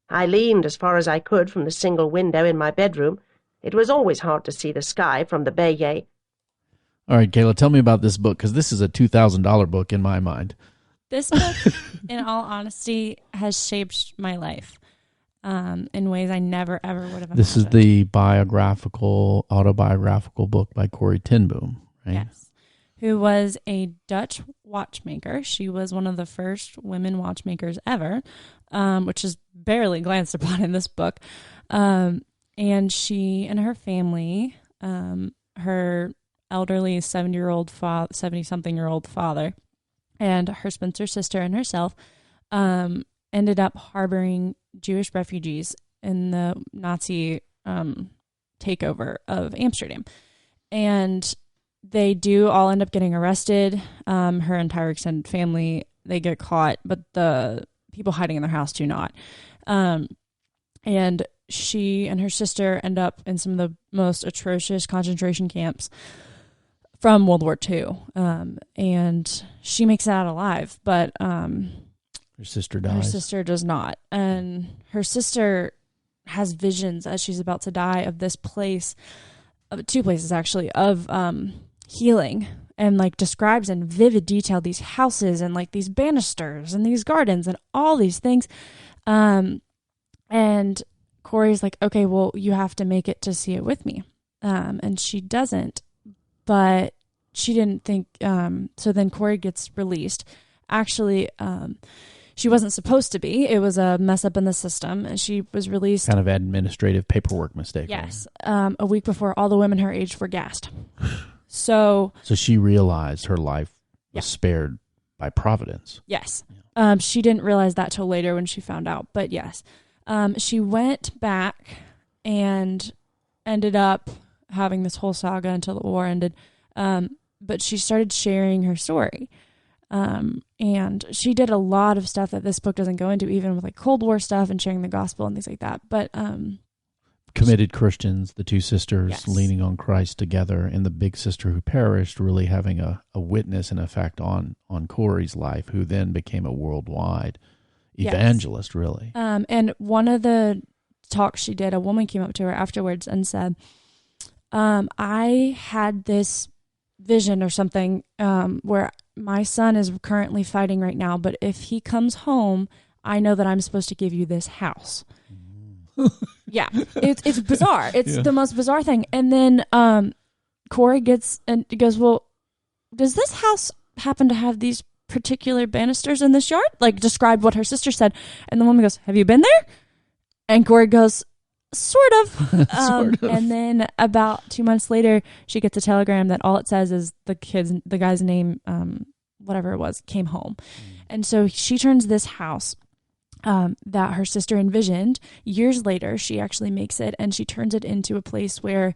I leaned as far as I could from the single window in my bedroom. It was always hard to see the sky from the bayou. All right, Kayla, tell me about this book, because this is a $2,000 book in my mind. This book, in all honesty, has shaped my life in ways I never, ever would have imagined. This is the autobiographical book by Corrie ten Boom, right? Yes. Who was a Dutch watchmaker. She was one of the first women watchmakers ever, which is barely glanced upon in this book. And she and her family, her elderly 70-something-year-old father, and her spinster sister and herself ended up harboring Jewish refugees in the Nazi takeover of Amsterdam. And they do all end up getting arrested. Her entire extended family, they get caught, but the people hiding in their house do not. And she and her sister end up in some of the most atrocious concentration camps from World War II. And she makes it out alive, but her sister dies. Her sister does not. And her sister has visions as she's about to die of this place, of 2 places actually, of healing, and like describes in vivid detail these houses and like these banisters and these gardens and all these things. And Corrie's like, okay, well, you have to make it to see it with me. And she doesn't, but she didn't think, so then Corrie gets released. Actually, she wasn't supposed to be. It was a mess up in the system, and she was released. Kind of administrative paperwork mistake. Yes. Right? A week before all the women her age were gassed. So she realized her life was spared by Providence. Yes. She didn't realize that till later when she found out, but yes. She went back and ended up having this whole saga until the war ended. But she started sharing her story. And she did a lot of stuff that this book doesn't go into, even with like Cold War stuff and sharing the gospel and things like that. But committed Christians, the 2 sisters yes. leaning on Christ together, and the big sister who perished really having a witness and effect on Corrie's life, who then became a worldwide evangelist, yes. really. And one of the talks she did, a woman came up to her afterwards and said, I had this vision or something where my son is currently fighting right now, but if he comes home, I know that I'm supposed to give you this house. Yeah, it's bizarre. It's the most bizarre thing. And then Corrie goes, well, does this house happen to have these particular banisters in this yard? Like, describe what her sister said. And the woman goes, have you been there? And Corrie goes, sort of. Sort of. And then about 2 months later, she gets a telegram that all it says is the guy's name, whatever it was, came home. And so she turns this house that her sister envisioned. Years later, she actually makes it, and she turns it into a place where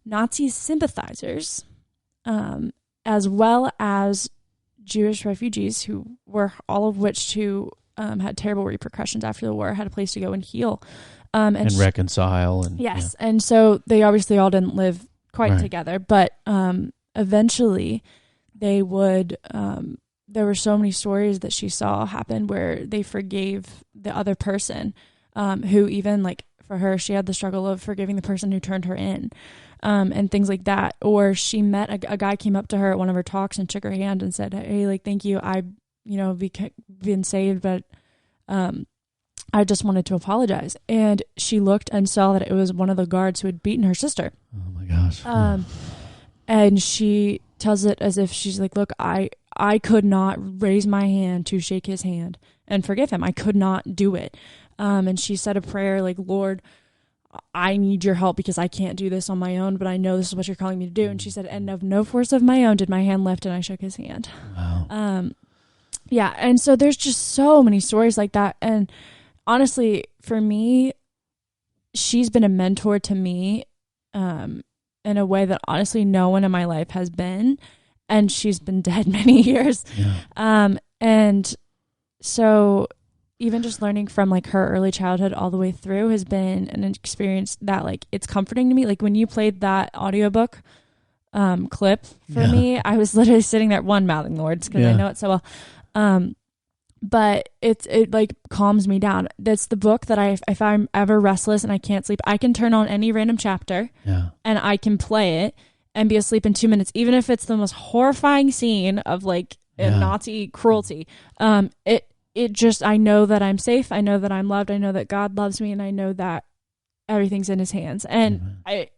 Nazi sympathizers, as well as Jewish refugees, who were all of which had terrible repercussions after the war, had a place to go and heal. And reconcile. And yes. Yeah. And so they obviously all didn't live quite together, but eventually they would, there were so many stories that she saw happen where they forgave the other person, who even, like, for her, she had the struggle of forgiving the person who turned her in, and things like that. Or she met a guy came up to her at one of her talks and shook her hand and said, hey, like, thank you. I, been saved, but I just wanted to apologize. And she looked and saw that it was one of the guards who had beaten her sister. Oh my gosh. And she tells it as if she's like, look, I could not raise my hand to shake his hand and forgive him. I could not do it. And she said a prayer like, Lord, I need your help because I can't do this on my own, but I know this is what you're calling me to do. And she said, and of no force of my own did my hand lift, and I shook his hand. Wow. Yeah. And so there's just so many stories like that. And honestly, for me, she's been a mentor to me, in a way that honestly no one in my life has been. And she's been dead many years. Yeah. And so even just learning from like her early childhood all the way through has been an experience that, like, it's comforting to me. Like when you played that audiobook clip for me, I was literally sitting there, mouthing the words because I know it so well. But it like calms me down. That's the book that if I'm ever restless and I can't sleep, I can turn on any random chapter and I can play it and be asleep in 2 minutes, even if it's the most horrifying scene of like Nazi cruelty. It just, I know that I'm safe. I know that I'm loved. I know that God loves me, and I know that everything's in his hands. And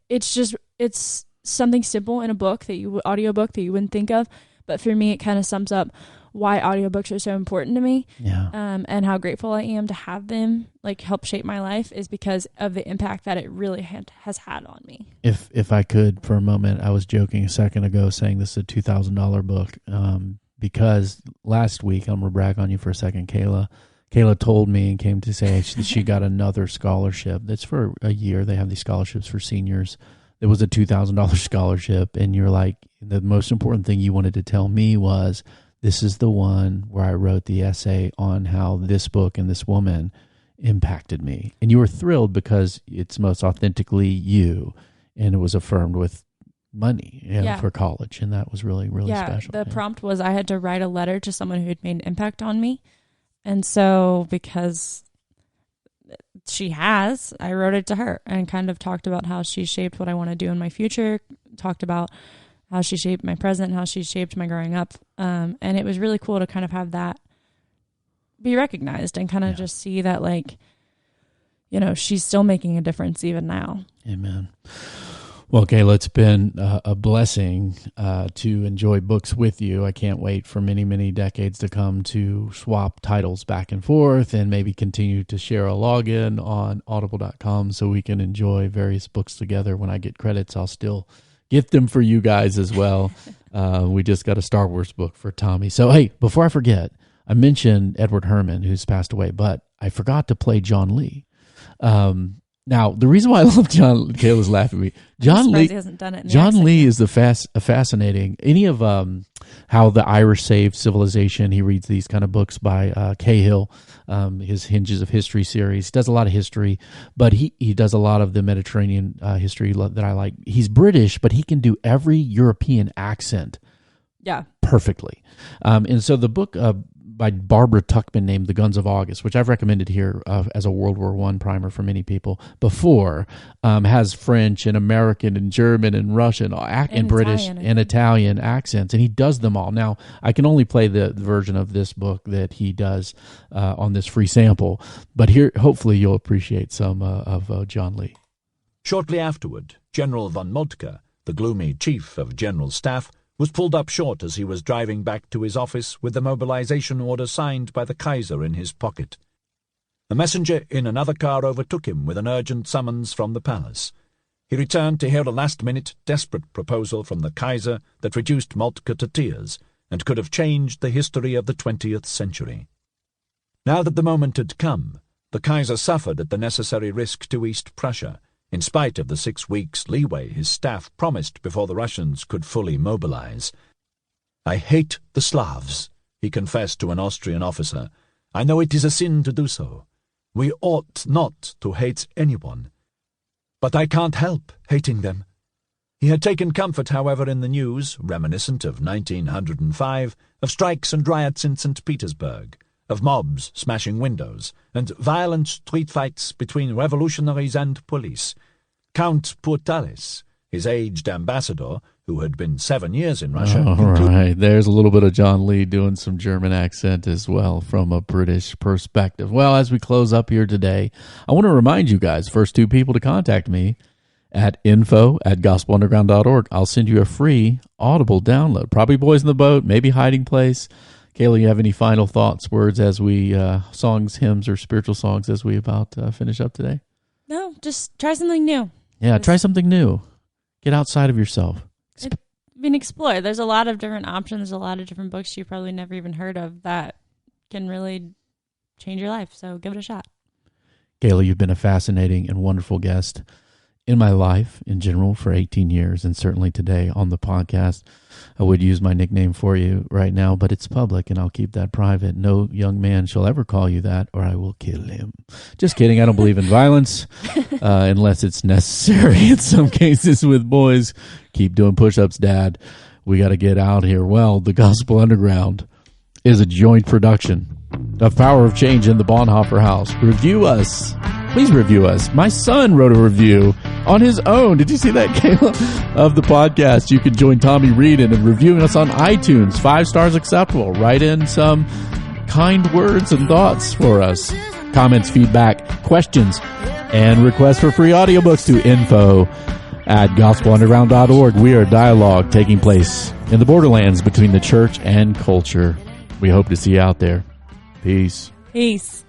it's something simple in a audiobook that you wouldn't think of. But for me, it kind of sums up why audiobooks are so important to me. And how grateful I am to have them like help shape my life is because of the impact that it really has had on me. If I could for a moment, I was joking a second ago saying this is a $2,000 book, because last week, I'm going to brag on you for a second, Kayla told me and came to say she got another scholarship. That's for a year. They have these scholarships for seniors. It was a $2,000 scholarship. And you're like, the most important thing you wanted to tell me was, this is the one where I wrote the essay on how this book and this woman impacted me. And you were thrilled because it's most authentically you, and it was affirmed with money for college. And that was really, really special. The prompt was I had to write a letter to someone who had made an impact on me. And so because she has. I wrote it to her and kind of talked about how she shaped what I want to do in my future, talked about how she shaped my present, how she shaped my growing up. And it was really cool to kind of have that be recognized and kind of just see that, like, you know, she's still making a difference even now. Amen. Well, Kayla, it's been a blessing to enjoy books with you. I can't wait for many, many decades to come to swap titles back and forth and maybe continue to share a login on audible.com so we can enjoy various books together. When I get credits, I'll still get them for you guys as well. We just got a Star Wars book for Tommy. So, hey, before I forget, I mentioned Edward Herman, who's passed away, but I forgot to play John Lee. Now, the reason why I love John, Kayla's laughing at me. John Lee, he hasn't done it in the John accent Lee yet. is a fascinating. Any of how the Irish saved civilization. He reads these kind of books by Cahill, his Hinges of History series. He does a lot of history, but he does a lot of the Mediterranean history that I like. He's British, but he can do every European accent perfectly. And so the book by Barbara Tuchman named The Guns of August, which I've recommended here as a World War I primer for many people before, has French and American and German and Russian and British and Italian accents, and he does them all. Now, I can only play the version of this book that he does on this free sample, but here, hopefully you'll appreciate some of John Lee. Shortly afterward, General von Moltke, the gloomy chief of General Staff, was pulled up short as he was driving back to his office with the mobilization order signed by the Kaiser in his pocket. A messenger in another car overtook him with an urgent summons from the palace. He returned to hear a last-minute, desperate proposal from the Kaiser that reduced Moltke to tears and could have changed the history of the 20th century. Now that the moment had come, the Kaiser suffered at the necessary risk to East Prussia, in spite of the 6 weeks' leeway his staff promised before the Russians could fully mobilize. "I hate the Slavs," he confessed to an Austrian officer. "I know it is a sin to do so. We ought not to hate anyone. But I can't help hating them." He had taken comfort, however, in the news, reminiscent of 1905, of strikes and riots in St. Petersburg, of mobs smashing windows, and violent street fights between revolutionaries and police. Count Pourtales, his aged ambassador, who had been 7 years in Russia. All right, there's a little bit of John Lee doing some German accent as well from a British perspective. Well, as we close up here today, I want to remind you guys, first 2 people to contact me at info@gospelunderground.org. I'll send you a free Audible download. Probably Boys in the Boat, maybe Hiding Place. Kayla, you have any final thoughts, words as we, songs, hymns, or spiritual songs as we about finish up today? No, just try something new. Yeah, try something new. Get outside of yourself. Explore. There's a lot of different options, a lot of different books you probably never even heard of that can really change your life. So give it a shot. Kayla, you've been a fascinating and wonderful guest in my life in general for 18 years, and certainly today on the podcast. I would use my nickname for you right now, but it's public, and I'll keep that private. No young man shall ever call you that, or I will kill him. Just kidding. I don't believe in violence unless it's necessary in some cases with boys. Keep doing push-ups, Dad. We got to get out here. Well, the Gospel Underground is a joint production of Power of Change in the Bonhoeffer House. Review us. Please review us. My son wrote a review on his own. Did you see that, Kayla? Of the podcast. You can join Tommy Reid in reviewing us on iTunes. 5 stars acceptable. Write in some kind words and thoughts for us. Comments, feedback, questions, and requests for free audiobooks to info@gospelunderground.org. We are a dialogue taking place in the borderlands between the church and culture. We hope to see you out there. Peace. Peace.